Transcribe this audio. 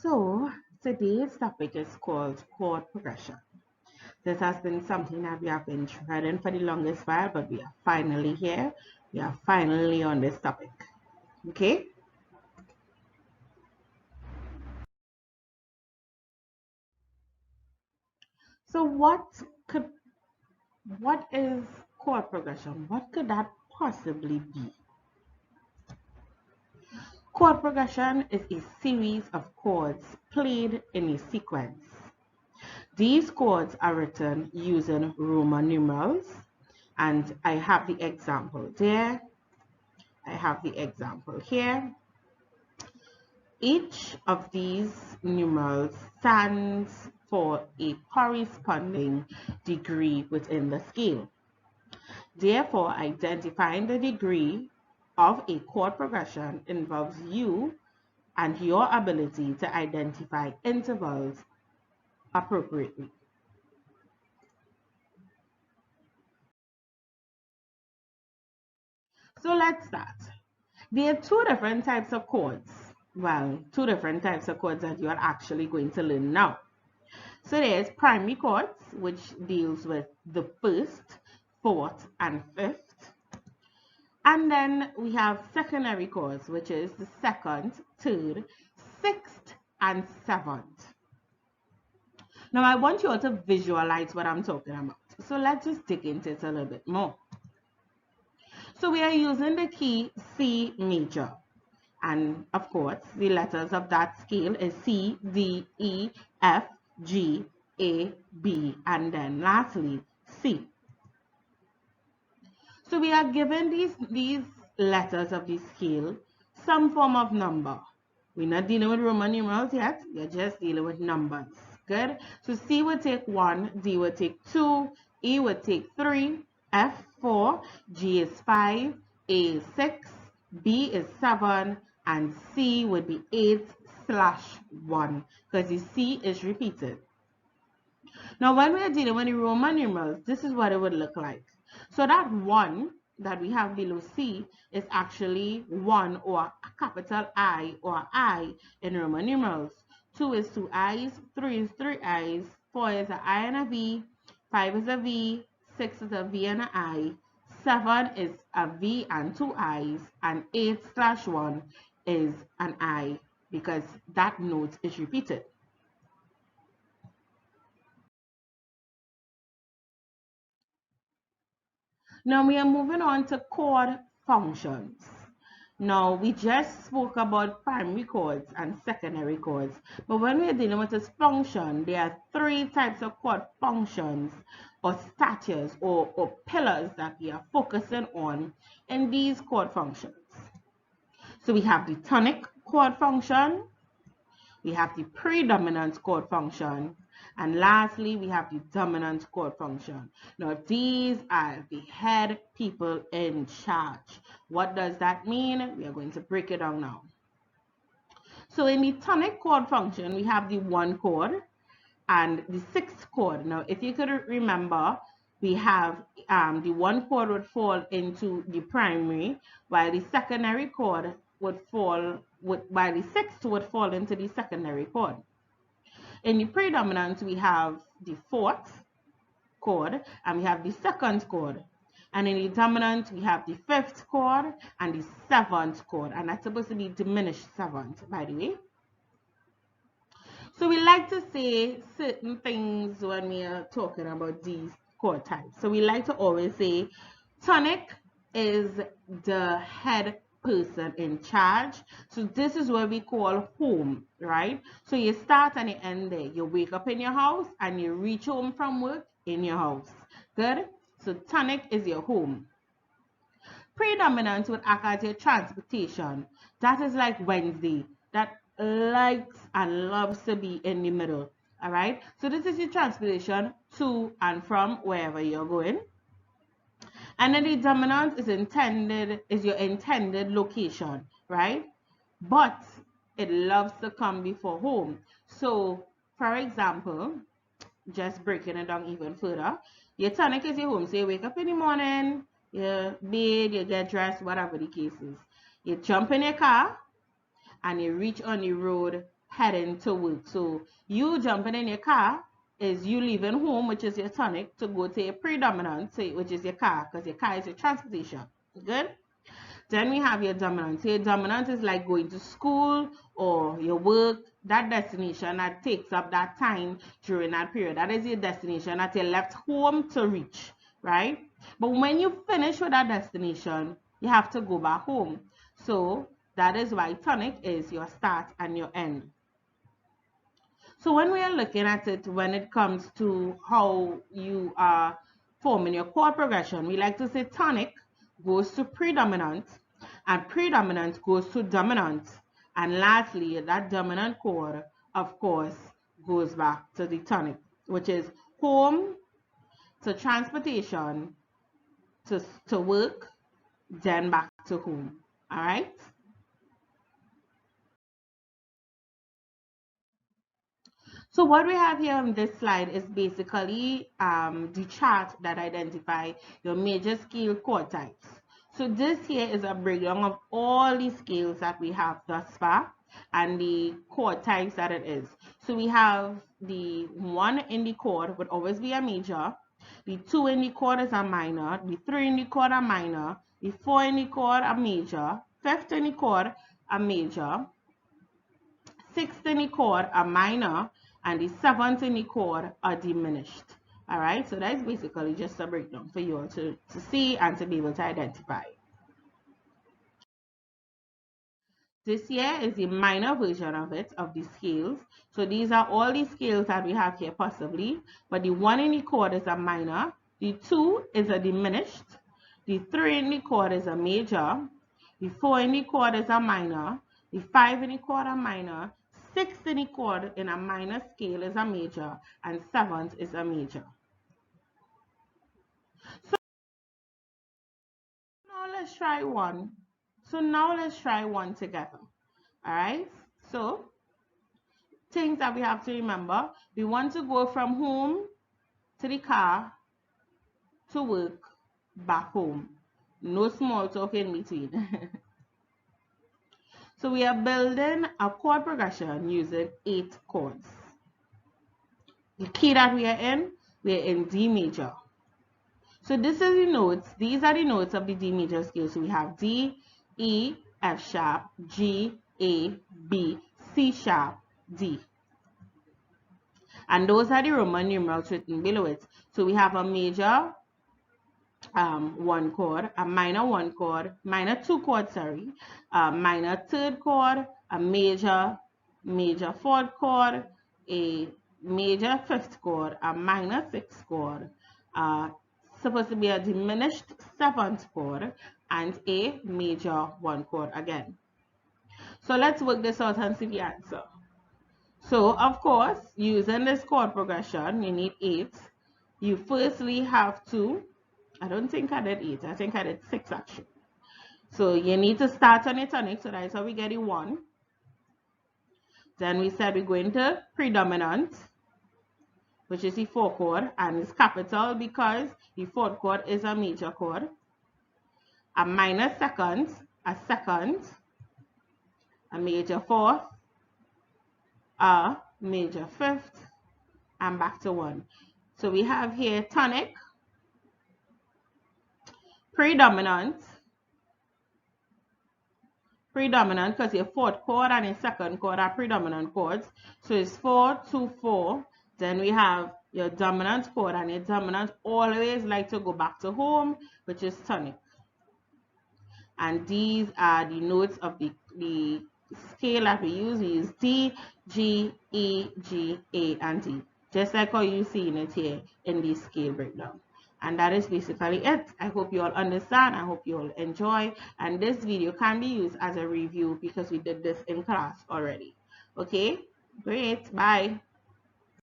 So today's topic is called chord progression. This has been something that we have been treading for the longest while, but we are finally here. We are finally on this topic. Okay? So what is chord progression? What could that possibly be? Chord progression is a series of chords played in a sequence. These chords are written using Roman numerals, and I have the example there. I have the example here. Each of these numerals stands for a corresponding degree within the scale. Therefore, identifying the degree of a chord progression involves you and your ability to identify intervals appropriately. So let's start. There are two different types of chords. Well, two different types of chords that you are actually going to learn now. So there's primary chords, which deals with the first, fourth, and fifth. And then we have secondary chords, which is the second, third, sixth, and seventh. Now I want you all to visualize what I'm talking about. So let's just dig into it a little bit more. So we are using the key C major. And of course, the letters of that scale is C, D, E, F, G, A, B, and then lastly, C. So we are given these letters of the scale some form of number. We're not dealing with Roman numerals yet. We're just dealing with numbers. Good? So C would take 1, D would take 2, E would take 3, F 4, G is 5, A is 6, B is 7, and C would be 8/1 because the C is repeated. Now, when we are dealing with the Roman numerals, this is what it would look like. So that 1 that we have below C is actually 1 or a capital I or I in Roman numerals. 2 is 2 I's, 3 is 3 I's, 4 is an I and a V, 5 is a V, 6 is a V and an I, 7 is a V and 2 I's, and 8/1 is an I because that note is repeated. Now we are moving on to chord functions. Now we just spoke about primary chords and secondary chords, but when we are dealing with this function, there are 3 types of chord functions or status or pillars that we are focusing on in these chord functions. So we have the tonic chord function, we have the predominant chord function, and lastly, we have the dominant chord function. Now, these are the head people in charge. What does that mean? We are going to break it down now. So in the tonic chord function, we have the 1 chord and the 6th chord. Now, if you could remember, we have the 1 chord would fall into the primary, while the secondary chord would fall, while the 6th would fall into the secondary chord. In the predominant, we have the 4th chord and we have the 2nd chord. And in the dominant, we have the 5th chord and the 7th chord. And that's supposed to be diminished 7th, by the way. So we like to say certain things when we are talking about these chord types. So we like to always say tonic is the head person in charge. So this is what we call home, right? So you start and you end there. You wake up in your house and you reach home from work in your house. Good? So tonic is your home. Predominant would act as your transportation. That is like Wednesday. That likes and loves to be in the middle. All right? So this is your transportation to and from wherever you're going. And then the dominant is your intended location, right? But it loves to come before home. So, for example, just breaking it down even further, your tonic is your home. So you wake up in the morning, you bathe, you get dressed, whatever the case is. You jump in your car and you reach on the road heading to work. So you jumping in your car is you leaving home, which is your tonic, to go to your predominant, which is your car, because your car is your transportation. Good? Then we have your dominant. So your dominant is like going to school or your work, that destination that takes up that time during that period. That is your destination that you left home to reach, right? But when you finish with that destination, you have to go back home. So that is why tonic is your start and your end. So when we are looking at it, when it comes to how you are forming your chord progression, we like to say tonic goes to predominant and predominant goes to dominant. And lastly, that dominant chord, of course, goes back to the tonic, which is home to transportation to work, then back to home. All right? So what we have here on this slide is basically the chart that identify your major scale chord types. So this here is a breakdown of all the scales that we have thus far and the chord types that it is. So we have the 1 in the chord would always be a major, the 2 in the chord is a minor, the 3 in the chord a minor, the 4 in the chord a major, 5th in the chord a major, 6th in the chord a minor, and the 7th in the chord are diminished. All right, so that's basically just a breakdown for you all to see and to be able to identify. This here is the minor version of it, of the scales. So these are all the scales that we have here possibly, but the 1 in the chord is a minor, the 2 is a diminished, the 3 in the chord is a major, the 4 in the chord is a minor, the 5 in the chord a minor, 6 in the chord in a minor scale is a major, and 7th is a major. So now let's try one. So now let's try one together. All right. So things that we have to remember: we want to go from home to the car to work, back home. No small talk in between. So we are building a chord progression using 8 chords. The key that we are in, D major. So this is the notes. These are the notes of the D major scale. So we have D, E, F sharp, G, A, B, C sharp, D. And those are the Roman numerals written below it. So we have a major 1 chord, a minor 1 chord, minor 2 chord, sorry, a minor 3rd chord, a major 4th chord, a major 5th chord, a minor 6th chord, supposed to be a diminished 7th chord, and a major 1 chord again. So let's work this out and see the answer. So of course, using this chord progression, you need 8. You firstly have to, I don't think I did 8, I think I did 6 actually. So you need to start on a tonic, so that's how we get a 1. Then we said we're going to predominant, which is the 4 chord, and it's capital because the 4th chord is a major chord. A minor 2nd, a 2nd, a major 4th, a major 5th, and back to 1. So we have here tonic, predominant because your 4th chord and your 2nd chord are predominant chords. So it's 4, 2, 4. Then we have your dominant chord, and your dominant always like to go back to home, which is tonic. And these are the notes of the scale that we use. We use D, G, E, G, A, and D. Just like how you see it here in the scale breakdown. And that is basically it. I hope you all understand. I hope you all enjoy. And this video can be used as a review because we did this in class already. Okay, great. Bye.